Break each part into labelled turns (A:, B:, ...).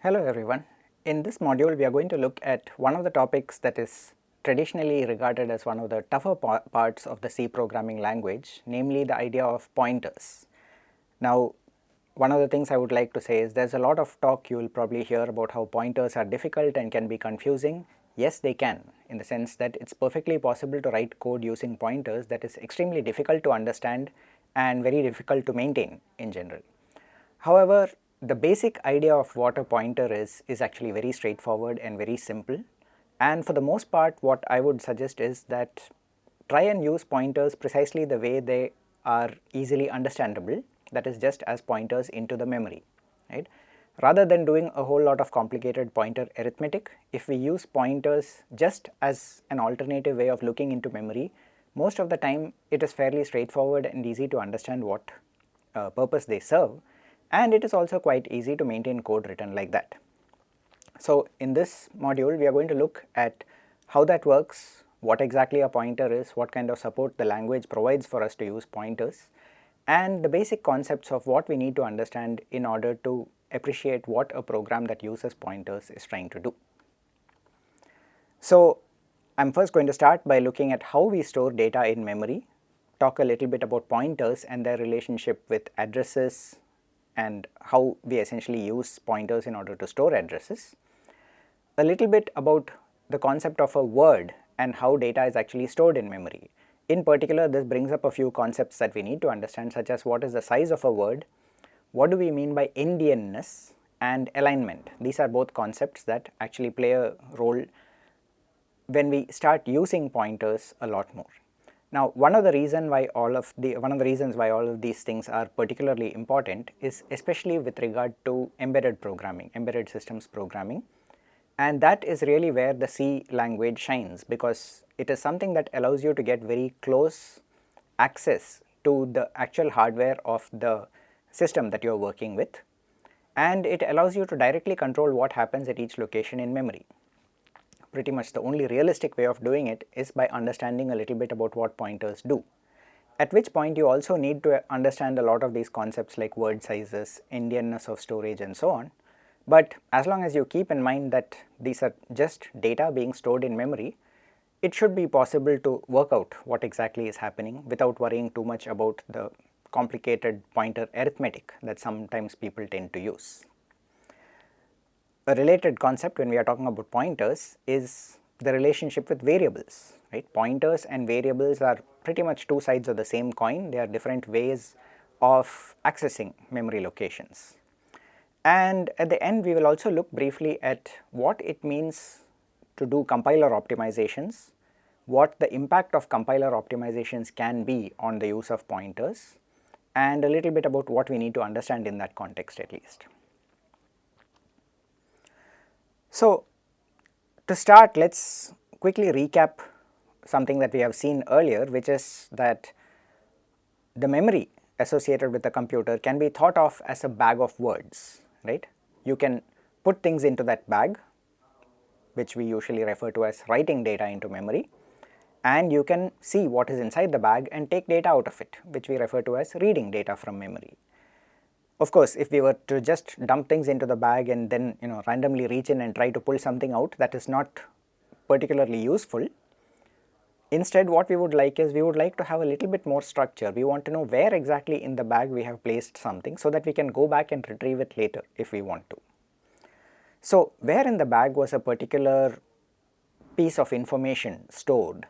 A: Hello everyone. In this module we are going to look at one of the topics that is traditionally regarded as one of the tougher parts of the C programming language, namely the idea of pointers. Now, one of the things I would like to say is there's a lot of talk you will probably hear about how pointers are difficult and can be confusing. Yes, they can, in the sense that it's perfectly possible to write code using pointers that is extremely difficult to understand and very difficult to maintain in general. However, the basic idea of what a pointer is actually very straightforward and very simple, and for the most part what I would suggest is that try and use pointers precisely the way they are easily understandable, that is just as pointers into the memory, right? Rather than doing a whole lot of complicated pointer arithmetic, if we use pointers just as an alternative way of looking into memory, most of the time it is fairly straightforward and easy to understand what purpose they serve, and it is also quite easy to maintain code written like that. So in this module we are going to look at how that works, what exactly a pointer is, what kind of support the language provides for us to use pointers, and the basic concepts of what we need to understand in order to appreciate what a program that uses pointers is trying to do. So I'm first going to start by looking at how we store data in memory, talk a little bit about pointers and their relationship with addresses, and how we essentially use pointers in order to store addresses. A little bit about the concept of a word and how data is actually stored in memory. In particular, this brings up a few concepts that we need to understand, such as what is the size of a word, what do we mean by Endianness, and alignment. These are both concepts that actually play a role when we start using pointers a lot more. Now, one of the reasons why all of these things are particularly important is especially with regard to embedded programming, embedded systems programming, and that is really where the C language shines, because it is something that allows you to get very close access to the actual hardware of the system that you are working with, and it allows you to directly control what happens at each location in memory. Pretty much the only realistic way of doing it is by understanding a little bit about what pointers do, at which point you also need to understand a lot of these concepts like word sizes, Endianness of storage, and so on. But as long as you keep in mind that these are just data being stored in memory, it should be possible to work out what exactly is happening without worrying too much about the complicated pointer arithmetic that sometimes people tend to use. A related concept when we are talking about pointers is the relationship with variables, right? Pointers and variables are pretty much two sides of the same coin. They are different ways of accessing memory locations. And at the end we will also look briefly at what it means to do compiler optimizations, what the impact of compiler optimizations can be on the use of pointers, and a little bit about what we need to understand in that context at least. So to start, let's quickly recap something that we have seen earlier, which is that the memory associated with the computer can be thought of as a bag of words, right? You can put things into that bag, which we usually refer to as writing data into memory, and you can see what is inside the bag and take data out of it, which we refer to as reading data from memory. Of course, if we were to just dump things into the bag and then randomly reach in and try to pull something out, that is not particularly useful. Instead, what we would like is we would like to have a little bit more structure. We want to know where exactly in the bag we have placed something so that we can go back and retrieve it later if we want to. So where in the bag was a particular piece of information stored,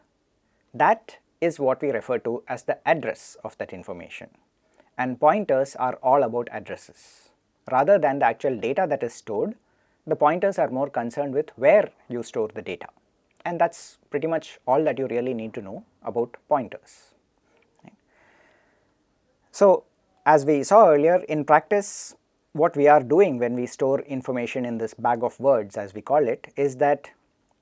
A: that is what we refer to as the address of that information. And pointers are all about addresses. Rather than the actual data that is stored, the pointers are more concerned with where you store the data. And that's pretty much all that you really need to know about pointers. Right? So as we saw earlier, in practice, what we are doing when we store information in this bag of words, as we call it, is that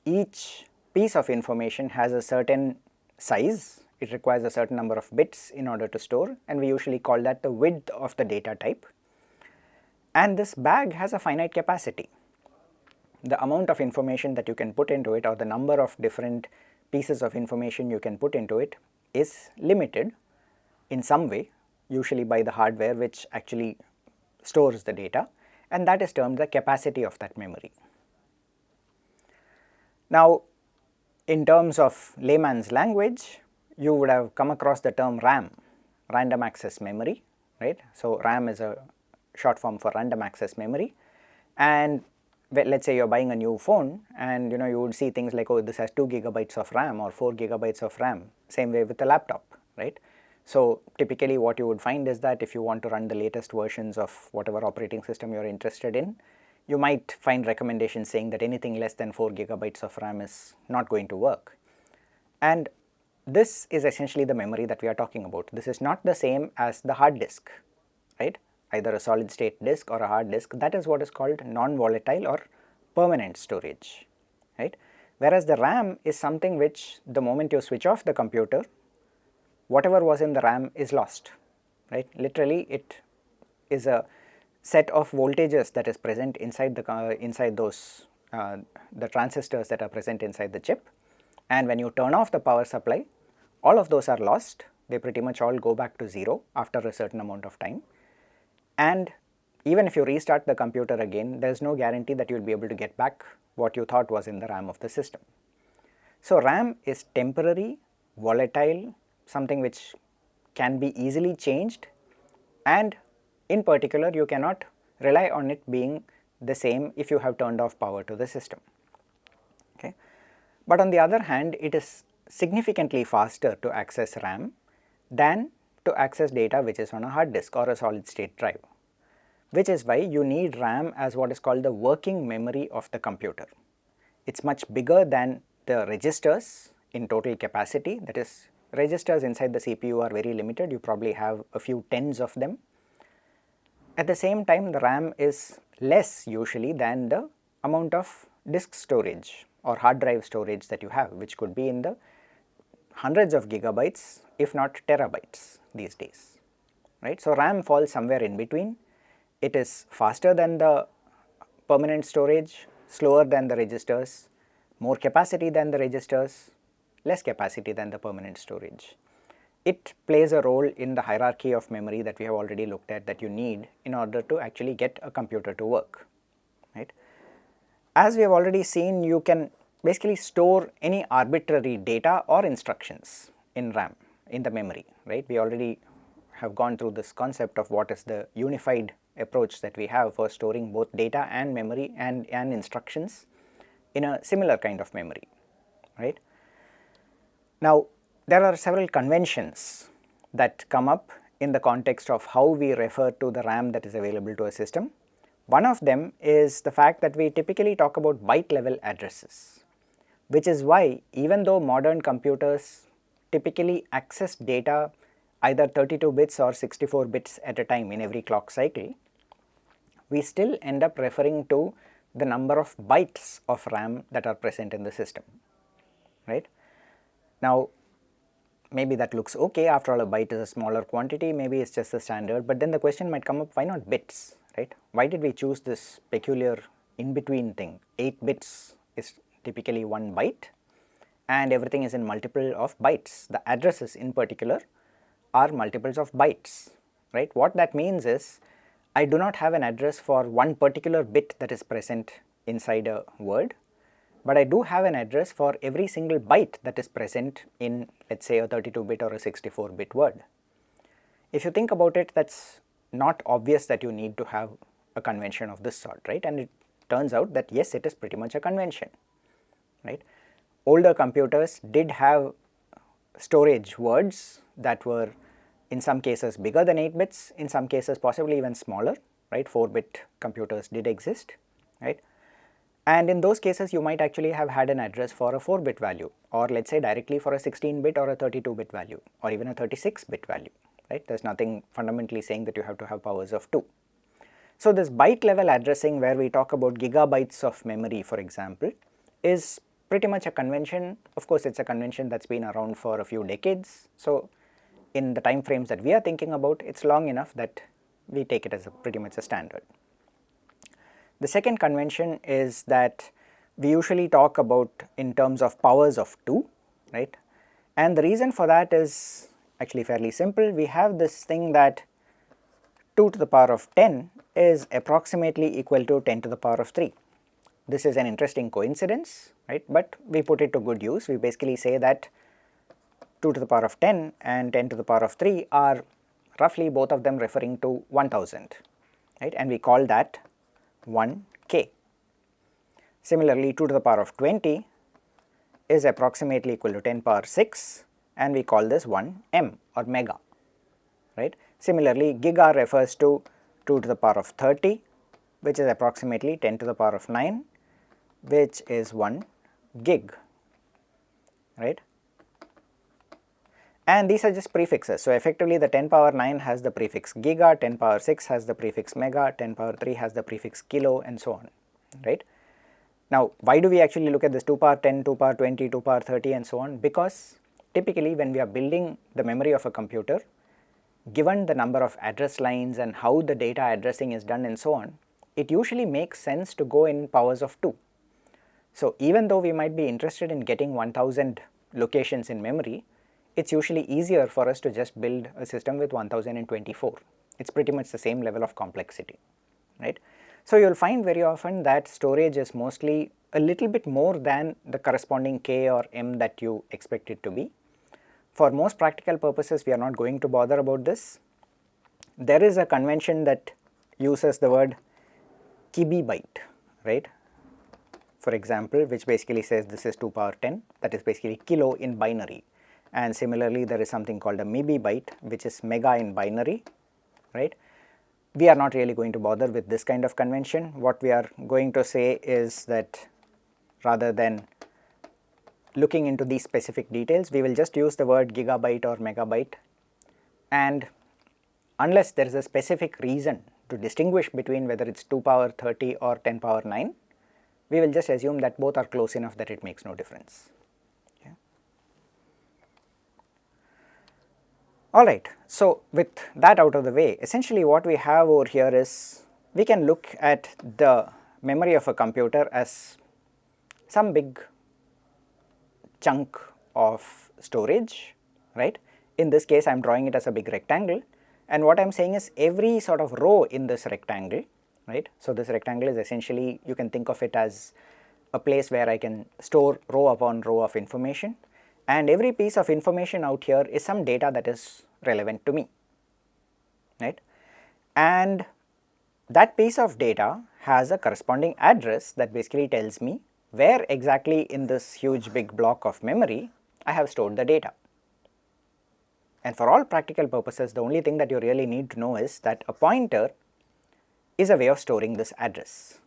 A: each piece of information has a certain size. It requires a certain number of bits in order to store, and we usually call that the width of the data type. And this bag has a finite capacity. The amount of information that you can put into it, or the number of different pieces of information you can put into it, is limited in some way, usually by the hardware which actually stores the data, and that is termed the capacity of that memory. Now, in terms of layman's language, you would have come across the term RAM, random access memory, right. So, RAM is a short form for random access memory, and let us say you are buying a new phone and you would see things like, oh, this has 2 gigabytes of RAM or 4 gigabytes of RAM, same way with the laptop, right. So, typically what you would find is that if you want to run the latest versions of whatever operating system you are interested in, you might find recommendations saying that anything less than 4 gigabytes of RAM is not going to work. And this is essentially the memory that we are talking about. This is not the same as the hard disk, right, either a solid state disk or a hard disk. That is what is called non-volatile or permanent storage, right. Whereas the RAM is something which the moment you switch off the computer, whatever was in the RAM is lost, right. Literally it is a set of voltages that is present inside the transistors that are present inside the chip, and when you turn off the power supply, all of those are lost. They pretty much all go back to 0 after a certain amount of time, and even if you restart the computer again, there is no guarantee that you will be able to get back what you thought was in the RAM of the system. So, RAM is temporary, volatile, something which can be easily changed, and in particular you cannot rely on it being the same if you have turned off power to the system. Okay. But on the other hand, it is significantly faster to access RAM than to access data which is on a hard disk or a solid state drive, which is why you need RAM as what is called the working memory of the computer. It is much bigger than the registers in total capacity, that is, registers inside the CPU are very limited, you probably have a few tens of them. At the same time, the RAM is less usually than the amount of disk storage or hard drive storage that you have, which could be in the hundreds of gigabytes if not terabytes these days, right. So, RAM falls somewhere in between. It is faster than the permanent storage, slower than the registers, more capacity than the registers, less capacity than the permanent storage. It plays a role in the hierarchy of memory that we have already looked at that you need in order to actually get a computer to work, right. As we have already seen, you can basically store any arbitrary data or instructions in RAM, in the memory, right. We already have gone through this concept of what is the unified approach that we have for storing both data and memory and instructions in a similar kind of memory, right. Now, there are several conventions that come up in the context of how we refer to the RAM that is available to a system. One of them is the fact that we typically talk about byte level addresses, which is why even though modern computers typically access data either 32 bits or 64 bits at a time in every clock cycle, we still end up referring to the number of bytes of RAM that are present in the system, right. Now, maybe that looks okay, after all a byte is a smaller quantity, maybe it is just the standard, but then the question might come up, why not bits, right. Why did we choose this peculiar in between thing? 8 bits is typically 1 byte and everything is in multiple of bytes. The addresses in particular are multiples of bytes, right. What that means is I do not have an address for one particular bit that is present inside a word, but I do have an address for every single byte that is present in, let us say, a 32-bit or a 64-bit word. If you think about it, that is not obvious that you need to have a convention of this sort, right, and it turns out that yes, it is pretty much a convention, right. Older computers did have storage words that were in some cases bigger than 8 bits, in some cases possibly even smaller, right. 4-bit computers did exist, right. And in those cases you might actually have had an address for a 4-bit value, or let us say directly for a 16-bit or a 32-bit value, or even a 36-bit value, right. There is nothing fundamentally saying that you have to have powers of 2. So, this byte level addressing where we talk about gigabytes of memory, for example, is pretty much a convention. Of course, it is a convention that has been around for a few decades. So, in the time frames that we are thinking about, it is long enough that we take it as pretty much a standard. The second convention is that we usually talk about in terms of powers of 2, right, and the reason for that is actually fairly simple. We have this thing that 2 to the power of 10 is approximately equal to 10 to the power of 3. This is an interesting coincidence, right, but we put it to good use. We basically say that 2 to the power of 10 and 10 to the power of 3 are roughly both of them referring to 1000, right, and we call that 1k. Similarly, 2 to the power of 20 is approximately equal to 10 power 6 and we call this 1m or mega, right. Similarly, giga refers to 2 to the power of 30, which is approximately 10 to the power of 9, which is 1 gig, right. And these are just prefixes. So, effectively the 10 power 9 has the prefix giga, 10 power 6 has the prefix mega, 10 power 3 has the prefix kilo, and so on, right. Now, why do we actually look at this 2 power 10, 2 power 20, 2 power 30 and so on? Because typically when we are building the memory of a computer, given the number of address lines and how the data addressing is done and so on, it usually makes sense to go in powers of 2. So, even though we might be interested in getting 1000 locations in memory, it is usually easier for us to just build a system with 1024. It is pretty much the same level of complexity, right. So, you will find very often that storage is mostly a little bit more than the corresponding k or m that you expect it to be. For most practical purposes, we are not going to bother about this. There is a convention that uses the word kibibyte, right, for example, which basically says this is 2 power 10, that is basically kilo in binary. And similarly, there is something called a mebibyte, which is mega in binary, right. We are not really going to bother with this kind of convention. What we are going to say is that rather than looking into these specific details, we will just use the word gigabyte or megabyte, and unless there is a specific reason to distinguish between whether it is 2 power 30 or 10 power 9, we will just assume that both are close enough that it makes no difference. Okay. Alright, so with that out of the way, essentially what we have over here is we can look at the memory of a computer as some big chunk of storage, right. In this case I am drawing it as a big rectangle, and what I am saying is every sort of row in this rectangle, right. So, this rectangle is essentially, you can think of it as a place where I can store row upon row of information, and every piece of information out here is some data that is relevant to me, right. And that piece of data has a corresponding address that basically tells me where exactly in this huge big block of memory I have stored the data. And for all practical purposes, the only thing that you really need to know is that a pointer is a way of storing this address.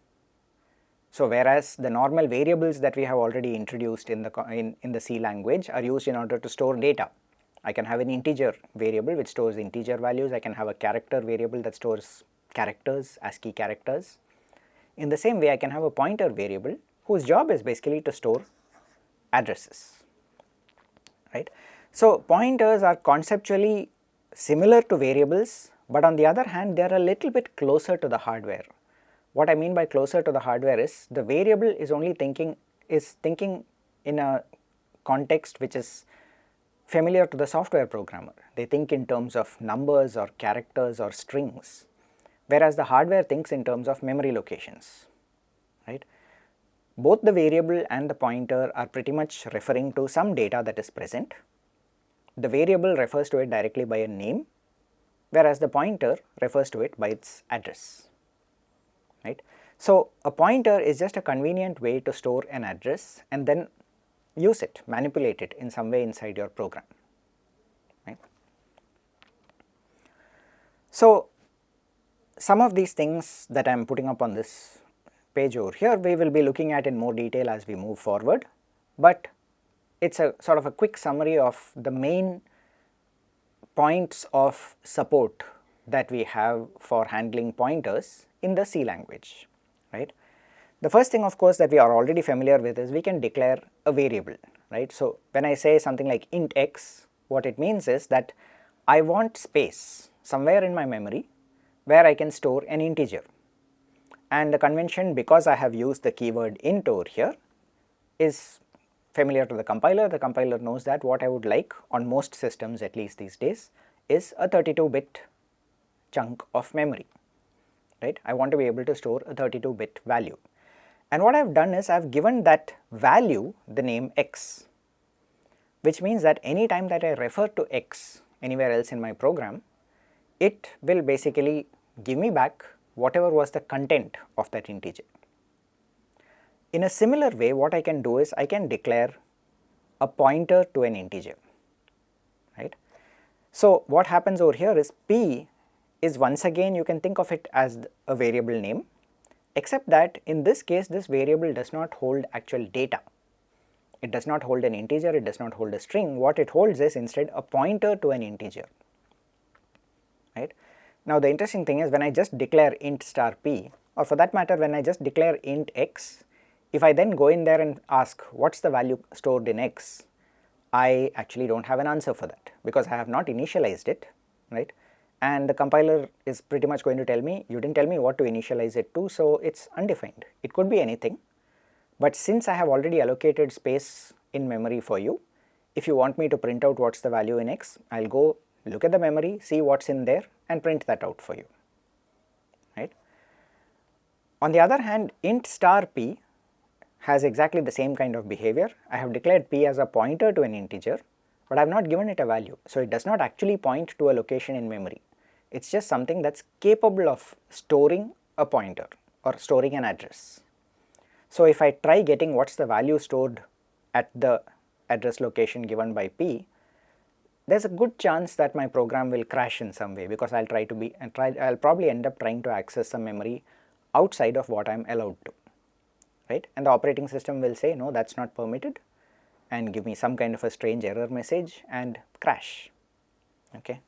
A: So, whereas the normal variables that we have already introduced in the C language are used in order to store data. I can have an integer variable which stores integer values, I can have a character variable that stores characters, ASCII characters. In the same way, I can have a pointer variable whose job is basically to store addresses, right. So, pointers are conceptually similar to variables, but on the other hand they are a little bit closer to the hardware. What I mean by closer to the hardware is the variable is only thinking in a context which is familiar to the software programmer. They think in terms of numbers or characters or strings, whereas the hardware thinks in terms of memory locations, right. Both the variable and the pointer are pretty much referring to some data that is present. The variable refers to it directly by a name, whereas the pointer refers to it by its address, right. So, a pointer is just a convenient way to store an address and then use it, manipulate it in some way inside your program, right. So, some of these things that I am putting up on this page over here, we will be looking at in more detail as we move forward, but it is a sort of a quick summary of the main points of support that we have for handling pointers in the C language, right. The first thing of course that we are already familiar with is we can declare a variable, right. So, when I say something like int x, what it means is that I want space somewhere in my memory where I can store an integer, and the convention, because I have used the keyword int over here, is familiar to the compiler knows that what I would like on most systems, at least these days, is a 32-bit chunk of memory, right? I want to be able to store a 32-bit value. And what I have done is I have given that value the name x, which means that any time that I refer to x anywhere else in my program, it will basically give me back whatever was the content of that integer. In a similar way, what I can do is I can declare a pointer to an integer, right? So what happens over here is p is, once again you can think of it as a variable name, except that in this case this variable does not hold actual data. It does not hold an integer, it does not hold a string. What it holds is instead a pointer to an integer, right? Now the interesting thing is when I just declare int star p, or for that matter when I just declare int x, if I then go in there and ask what's the value stored in x, I actually don't have an answer for that because I have not initialized it, right? And the compiler is pretty much going to tell me, you didn't tell me what to initialize it to, so it's undefined. It could be anything, but since I have already allocated space in memory for you, if you want me to print out what's the value in x, I'll go look at the memory, see what's in there and print that out for you, right? On the other hand, int star p has exactly the same kind of behavior. I have declared p as a pointer to an integer, but I have not given it a value, so it does not actually point to a location in memory. It's just something that's capable of storing a pointer or storing an address. So if I try getting what's the value stored at the address location given by p, there's a good chance that my program will crash in some way because I'll probably end up trying to access some memory outside of what I'm allowed to, right? And the operating system will say no, that's not permitted, and give me some kind of a strange error message and crash, okay?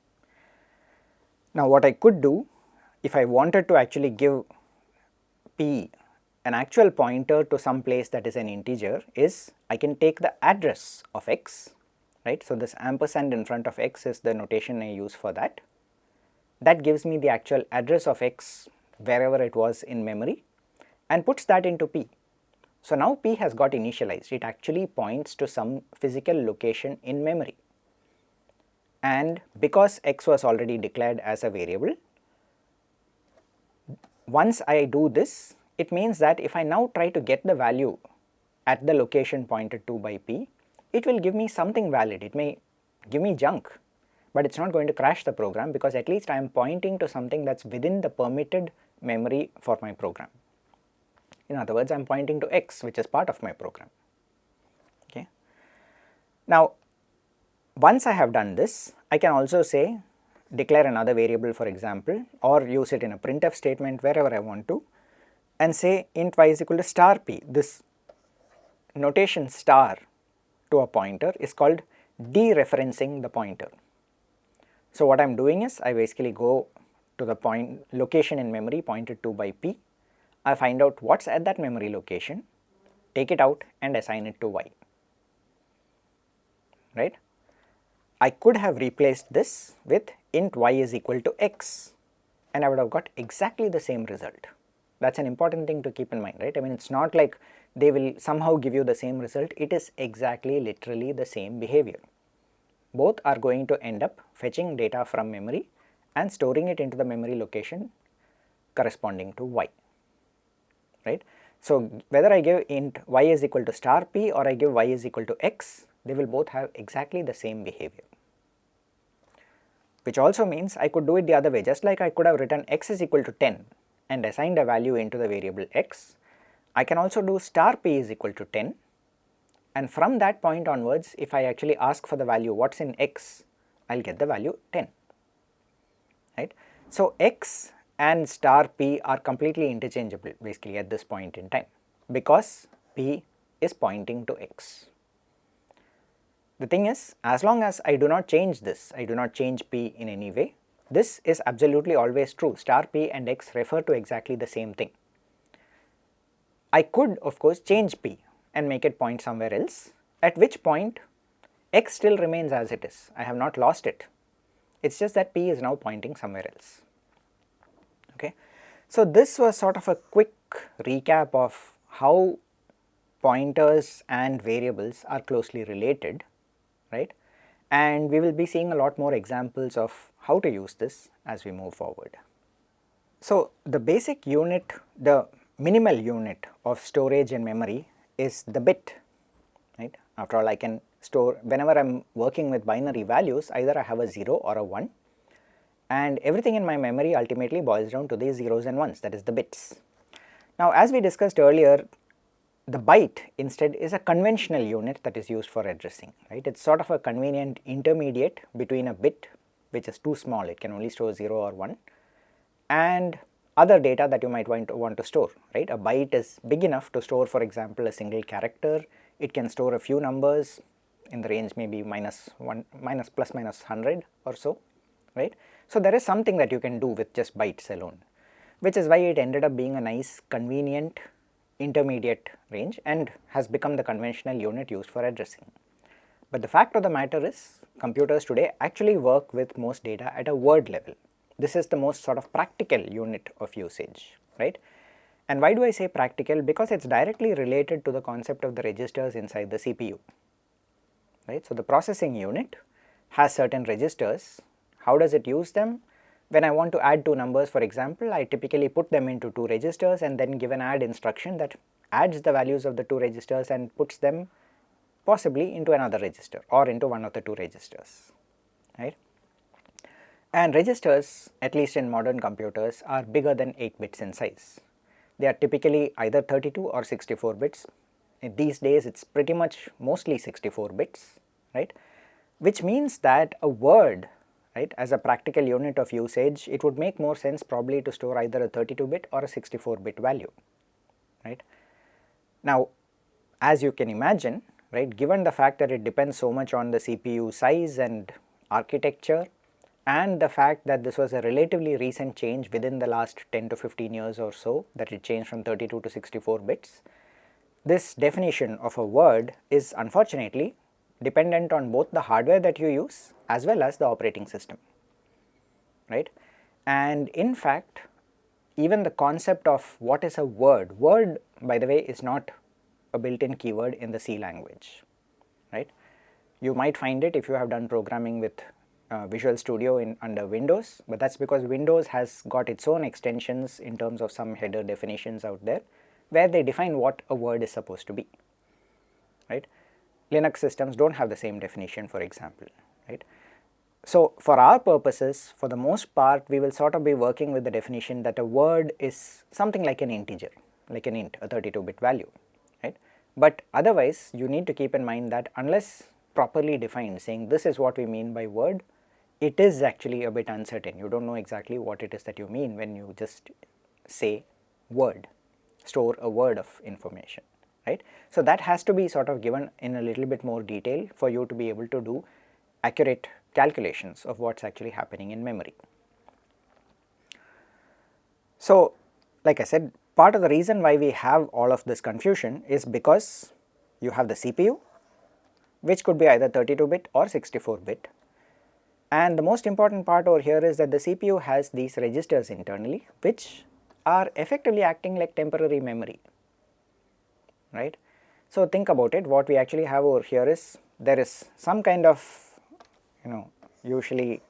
A: Now what I could do if I wanted to actually give p an actual pointer to some place that is an integer is I can take the address of x, right? So this ampersand in front of x is the notation I use for that. That gives me the actual address of x wherever it was in memory and puts that into p. So now p has got initialized, it actually points to some physical location in memory, and because x was already declared as a variable, once I do this, it means that if I now try to get the value at the location pointed to by p, it will give me something valid. It may give me junk, but it's not going to crash the program because at least I am pointing to something that's within the permitted memory for my program. In other words, I am pointing to x, which is part of my program, okay? Now once I have done this, I can also say declare another variable, for example, or use it in a printf statement wherever I want to, and say int y is equal to star p. This notation star to a pointer is called dereferencing the pointer. So what I am doing is I basically go to the location in memory pointed to by p, I find out what's at that memory location, take it out and assign it to y, right? I could have replaced this with int y is equal to x and I would have got exactly the same result. That's an important thing to keep in mind, right? I mean, it's not like they will somehow give you the same result, it is exactly literally the same behavior. Both are going to end up fetching data from memory and storing it into the memory location corresponding to y, right? So whether I give int y is equal to star p or I give y is equal to x, they will both have exactly the same behavior. Which also means I could do it the other way, just like I could have written x is equal to 10 and assigned a value into the variable x, I can also do star p is equal to 10, and from that point onwards if I actually ask for the value what's in x, I'll get the value 10, right? So x and star p are completely interchangeable basically at this point in time because p is pointing to x. The thing is, as long as I do not change this, I do not change p in any way, this is absolutely always true. Star p and x refer to exactly the same thing. I could of course change p and make it point somewhere else, at which point x still remains as it is. I have not lost it. It's just that p is now pointing somewhere else. Okay. So this was sort of a quick recap of how pointers and variables are closely related, right? And we will be seeing a lot more examples of how to use this as we move forward. So the basic unit, the minimal unit of storage in memory is the bit, right? After all, I can store, whenever I am working with binary values, either I have a 0 or a 1, and everything in my memory ultimately boils down to these zeros and ones, that is the bits. Now as we discussed earlier, the byte instead is a conventional unit that is used for addressing, right? It is sort of a convenient intermediate between a bit which is too small, it can only store 0 or 1, and other data that you might want to store, right? A byte is big enough to store, for example, a single character. It can store a few numbers in the range maybe minus plus minus 100 or so, right? So there is something that you can do with just bytes alone, which is why it ended up being a nice convenient intermediate range and has become the conventional unit used for addressing. But the fact of the matter is, computers today actually work with most data at a word level. This is the most sort of practical unit of usage, right? And why do I say practical? Because it is directly related to the concept of the registers inside the CPU, right? So the processing unit has certain registers. How does it use them? When I want to add two numbers, for example, I typically put them into two registers and then give an add instruction that adds the values of the two registers and puts them possibly into another register or into one of the two registers, right? And registers, at least in modern computers, are bigger than 8 bits in size. They are typically either 32 or 64 bits. These days it is pretty much mostly 64 bits, right? Which means that a word, right, as a practical unit of usage, it would make more sense probably to store either a 32 bit or a 64 bit value, right. Now as you can imagine, right, given the fact that it depends so much on the CPU size and architecture, and the fact that this was a relatively recent change within the last 10 to 15 years or so, that it changed from 32 to 64 bits, this definition of a word is unfortunately dependent on both the hardware that you use as well as the operating system, right. And in fact, even the concept of what is a word, word by the way is not a built-in keyword in the C language, right. You might find it if you have done programming with Visual Studio under Windows, but that is because Windows has got its own extensions in terms of some header definitions out there where they define what a word is supposed to be, right. Linux systems do not have the same definition, for example, right. So for our purposes, for the most part, we will sort of be working with the definition that a word is something like an integer, like an int, a 32-bit value, right. But otherwise you need to keep in mind that unless properly defined, saying this is what we mean by word, it is actually a bit uncertain. You do not know exactly what it is that you mean when you just say word, store a word of information, right. So that has to be sort of given in a little bit more detail for you to be able to do accurate calculations of what is actually happening in memory. So like I said, part of the reason why we have all of this confusion is because you have the CPU, which could be either 32-bit or 64-bit. And the most important part over here is that the CPU has these registers internally which are effectively acting like temporary memory, right. So think about it, what we actually have over here is there is some kind of usually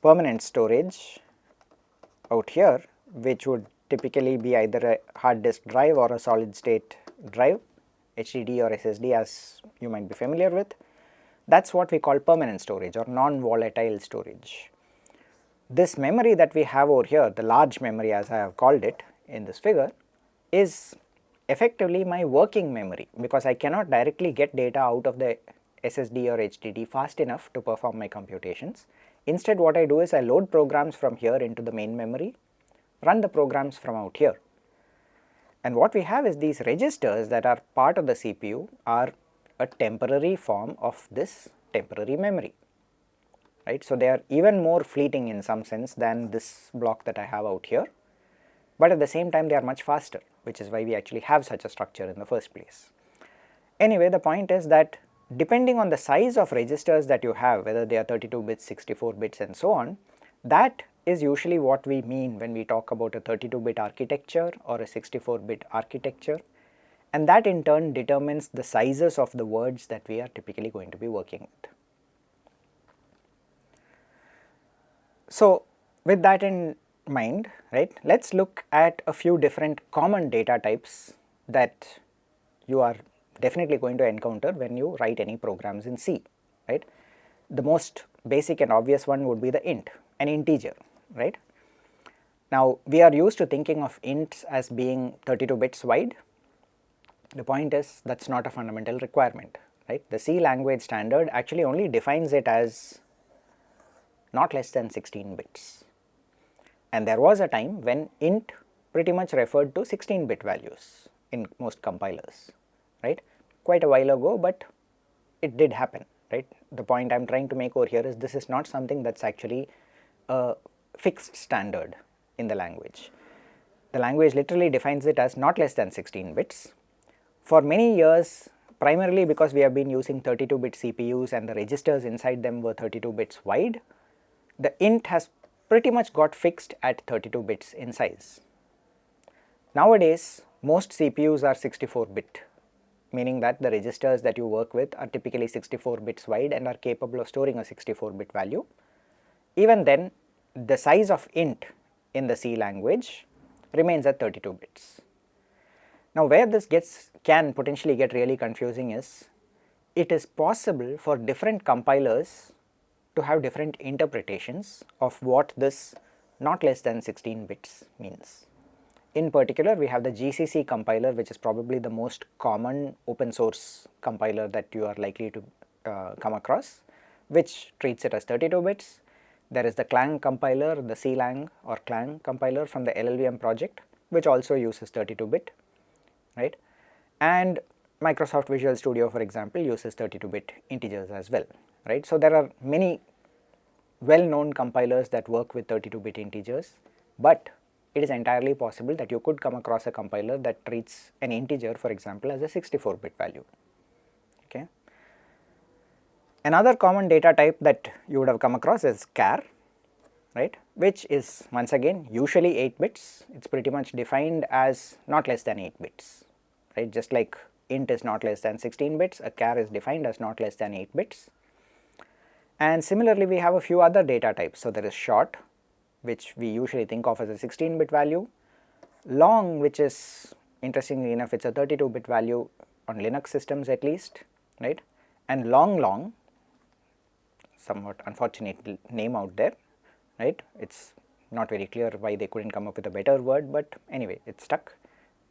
A: permanent storage out here, which would typically be either a hard disk drive or a solid state drive, HDD or SSD as you might be familiar with. That is what we call permanent storage or non-volatile storage. This memory that we have over here, the large memory as I have called it in this figure, is effectively my working memory because I cannot directly get data out of the SSD or HDD fast enough to perform my computations. Instead what I do is I load programs from here into the main memory, run the programs from out here. And what we have is these registers that are part of the CPU are a temporary form of this temporary memory, right. So they are even more fleeting in some sense than this block that I have out here, but at the same time they are much faster, which is why we actually have such a structure in the first place. Anyway, the point is that depending on the size of registers that you have, whether they are 32 bits, 64 bits and so on, that is usually what we mean when we talk about a 32-bit architecture or a 64-bit architecture, and that in turn determines the sizes of the words that we are typically going to be working with. So with that in mind, right, let's look at a few different common data types that you are definitely going to encounter when you write any programs in C, right. The most basic and obvious one would be the int, an integer, right. Now we are used to thinking of ints as being 32 bits wide. The point is that's not a fundamental requirement, right. The C language standard actually only defines it as not less than 16 bits. And there was a time when int pretty much referred to 16-bit values in most compilers, right. Quite a while ago, but it did happen, right. The point I am trying to make over here is this is not something that's actually a fixed standard in the language. The language literally defines it as not less than 16 bits. For many years, primarily because we have been using 32-bit CPUs and the registers inside them were 32 bits wide, the int has pretty much got fixed at 32 bits in size. Nowadays, most CPUs are 64-bit, meaning that the registers that you work with are typically 64 bits wide and are capable of storing a 64-bit value. Even then, the size of int in the C language remains at 32 bits. Now where this can potentially get really confusing is, it is possible for different compilers to have different interpretations of what this not less than 16 bits means. In particular, we have the GCC compiler, which is probably the most common open source compiler that you are likely to come across, which treats it as 32 bits. There is the Clang compiler, the CLang or Clang compiler from the LLVM project, which also uses 32-bit, right. And Microsoft Visual Studio, for example, uses 32-bit integers as well, right. So there are many well-known compilers that work with 32-bit integers, but it is entirely possible that you could come across a compiler that treats an integer, for example, as a 64-bit value, okay. Another common data type that you would have come across is char, right, which is once again usually 8 bits. It is pretty much defined as not less than 8 bits, right. Just like int is not less than 16 bits, a char is defined as not less than 8 bits. And similarly, we have a few other data types. So there is short, which we usually think of as a 16-bit value, long, which is interestingly enough it's a 32-bit value on Linux systems at least, right, and long, somewhat unfortunate name out there, right. It's not very clear why they couldn't come up with a better word, but anyway it stuck,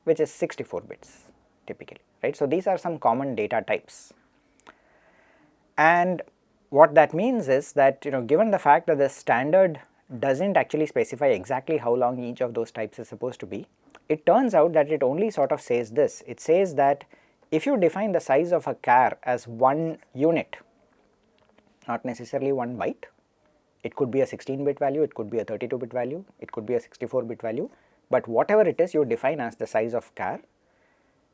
A: which is 64 bits typically, right. So these are some common data types, and what that means is that, given the fact that the standard doesn't actually specify exactly how long each of those types is supposed to be, it turns out that it only sort of says this. It says that if you define the size of a char as 1 unit, not necessarily 1 byte, it could be a 16-bit value, it could be a 32-bit value, it could be a 64-bit value, but whatever it is you define as the size of char,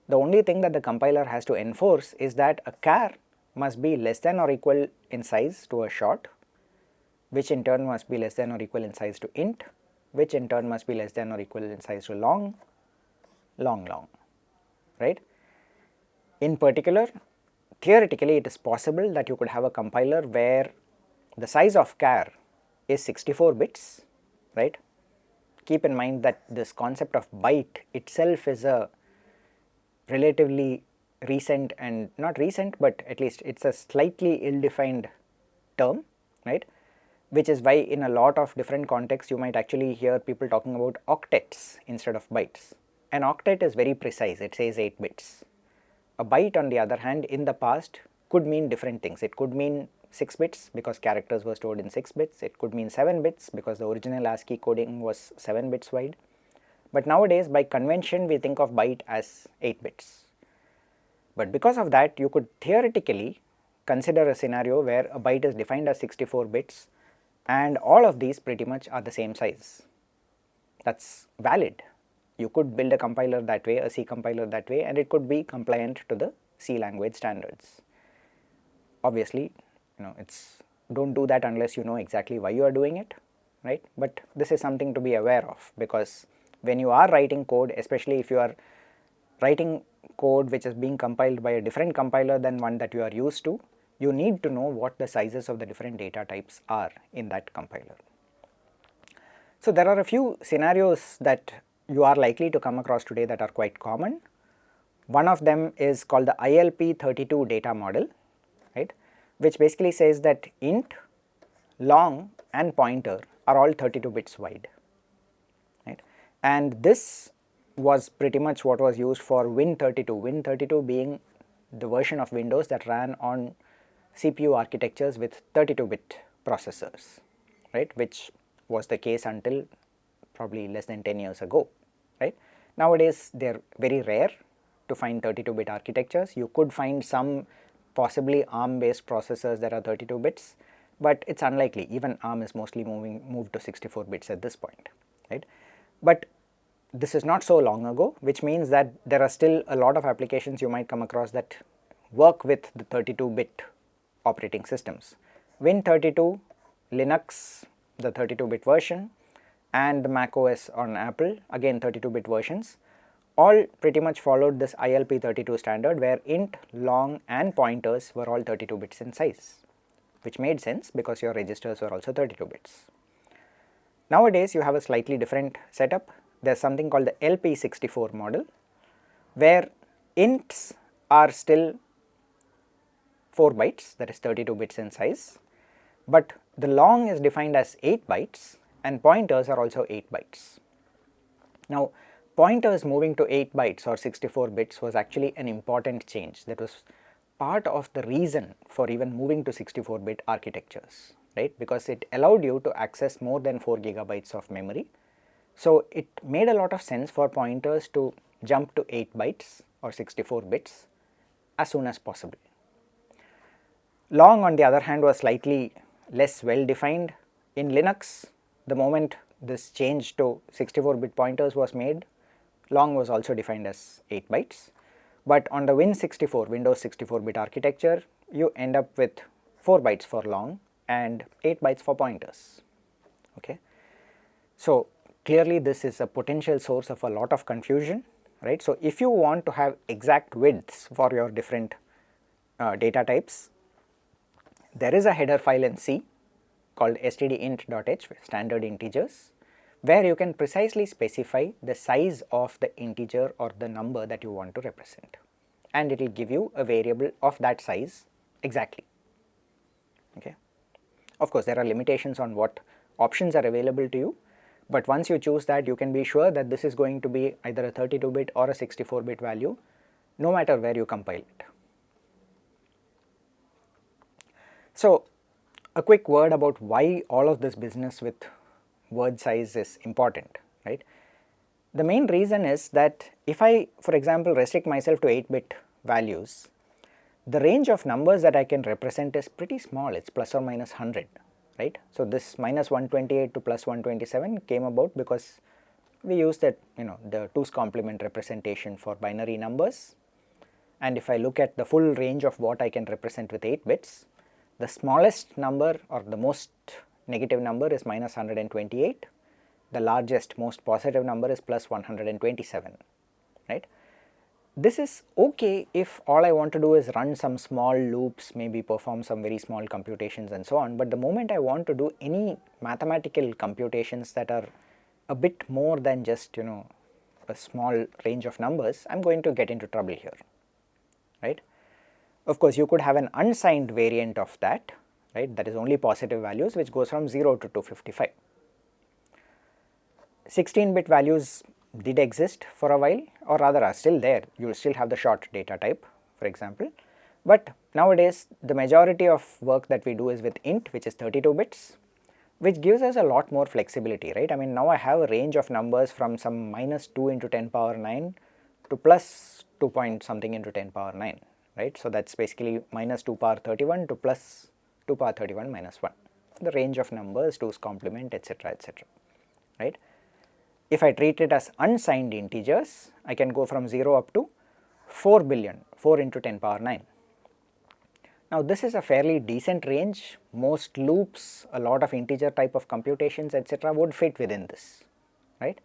A: the only thing that the compiler has to enforce is that a char must be less than or equal in size to a short, which in turn must be less than or equal in size to int, which in turn must be less than or equal in size to long, right. In particular, theoretically it is possible that you could have a compiler where the size of char is 64 bits, right. Keep in mind that this concept of byte itself is a relatively recent, and not recent, but at least it's a slightly ill-defined term, right, which is why in a lot of different contexts you might actually hear people talking about octets instead of bytes. An octet is very precise, it says 8 bits. A byte on the other hand in the past could mean different things. It could mean 6 bits because characters were stored in 6 bits, it could mean 7 bits because the original ASCII coding was 7 bits wide, but nowadays by convention we think of byte as 8 bits. But because of that, you could theoretically consider a scenario where a byte is defined as 64 bits and all of these pretty much are the same size. That's valid. You could build a compiler that way, a C compiler that way, and it could be compliant to the C language standards. Obviously, don't do that unless you know exactly why you are doing it, right? But this is something to be aware of, because when you are writing code, especially if you are writing code which is being compiled by a different compiler than one that you are used to, you need to know what the sizes of the different data types are in that compiler. So there are a few scenarios that you are likely to come across today that are quite common. One of them is called the ILP32 data model, right, which basically says that int, long and pointer are all 32 bits wide, right, and this was pretty much what was used for Win32, Win32 being the version of Windows that ran on CPU architectures with 32-bit processors, right, which was the case until probably less than 10 years ago, right. Nowadays they are very rare to find 32-bit architectures. You could find some possibly ARM based processors that are 32 bits, but it's unlikely. Even ARM is mostly moved to 64 bits at this point, right. But this is not so long ago, which means that there are still a lot of applications you might come across that work with the 32-bit operating systems. Win32, Linux, the 32-bit version, and the Mac OS on Apple, again 32-bit versions, all pretty much followed this ILP32 standard where int, long and pointers were all 32 bits in size, which made sense because your registers were also 32 bits. Nowadays you have a slightly different setup. There is something called the LP64 model where ints are still 4 bytes, that is 32 bits in size, but the long is defined as 8 bytes and pointers are also 8 bytes. Now pointers moving to 8 bytes or 64 bits was actually an important change. That was part of the reason for even moving to 64-bit architectures, right, because it allowed you to access more than 4 gigabytes of memory. So it made a lot of sense for pointers to jump to 8 bytes or 64 bits as soon as possible. Long on the other hand was slightly less well defined. In Linux, the moment this change to 64-bit pointers was made, long was also defined as 8 bytes, but on the Win64, Windows 64-bit architecture, you end up with 4 bytes for long and 8 bytes for pointers, okay. So clearly this is a potential source of a lot of confusion, right. So if you want to have exact widths for your different data types, there is a header file in C called stdint.h, standard integers, where you can precisely specify the size of the integer or the number that you want to represent, and it will give you a variable of that size exactly, okay. Of course there are limitations on what options are available to you, but once you choose that, you can be sure that this is going to be either a 32-bit or a 64-bit value no matter where you compile it. So a quick word about why all of this business with word size is important, right. The main reason is that if I, for example, restrict myself to 8-bit values, the range of numbers that I can represent is pretty small, it is plus or minus 100, right. So this minus 128 to plus 127 came about because we used that, the 2's complement representation for binary numbers, and if I look at the full range of what I can represent with 8 bits, the smallest number or the most negative number is minus 128, the largest most positive number is plus 127, right. This is okay if all I want to do is run some small loops, maybe perform some very small computations and so on, but the moment I want to do any mathematical computations that are a bit more than just a small range of numbers, I am going to get into trouble here, right. Of course you could have an unsigned variant of that, right, that is only positive values, which goes from 0 to 255. 16-bit values did exist for a while, or rather are still there. You will still have the short data type, for example, but nowadays the majority of work that we do is with int, which is 32 bits, which gives us a lot more flexibility, right. I mean, now I have a range of numbers from some minus 2 into 10 power 9 to plus 2 point something into 10 power 9, right. So that is basically minus 2 power 31 to plus 2 power 31 minus 1, the range of numbers, 2's complement, etc., right. If I treat it as unsigned integers, I can go from 0 up to 4 billion, 4 into 10 power 9. Now this is a fairly decent range. Most loops, a lot of integer type of computations, etc., would fit within this, right.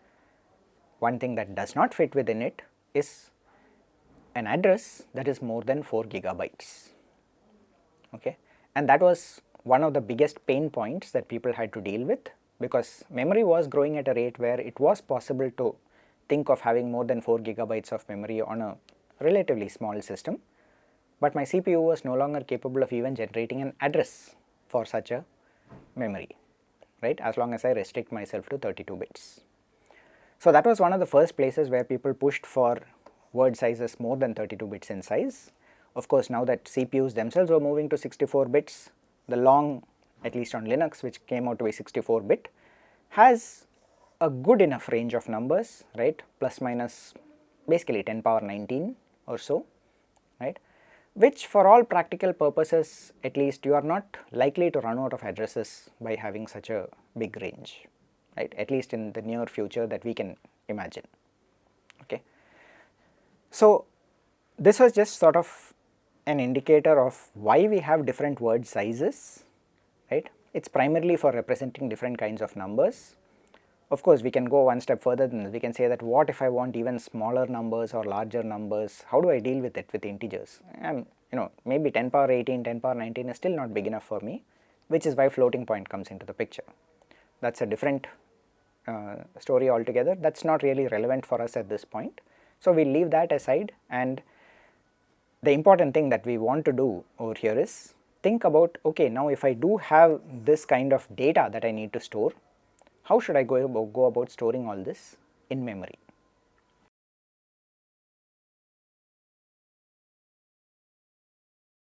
A: One thing that does not fit within it is an address that is more than 4 gigabytes, okay, and that was one of the biggest pain points that people had to deal with because memory was growing at a rate where it was possible to think of having more than 4 gigabytes of memory on a relatively small system, but my CPU was no longer capable of even generating an address for such a memory, right, as long as I restrict myself to 32 bits. So that was one of the first places where people pushed for word sizes more than 32 bits in size. Of course, now that CPUs themselves were moving to 64 bits, the long, at least on Linux, which came out to be 64 bit, has a good enough range of numbers, right, plus minus basically 10 power 19 or so, right, which for all practical purposes, at least, you are not likely to run out of addresses by having such a big range, right, at least in the near future that we can imagine. Okay. So this was just sort of an indicator of why we have different word sizes, right. It is primarily for representing different kinds of numbers. Of course, we can go one step further than this. We can say that what if I want even smaller numbers or larger numbers, how do I deal with it with integers? Maybe 10 power 18, 10 power 19 is still not big enough for me, which is why floating point comes into the picture. That is a different story altogether. That is not really relevant for us at this point. So we will leave that aside, and the important thing that we want to do over here is think about, okay, now if I do have this kind of data that I need to store, how should I go about storing all this in memory?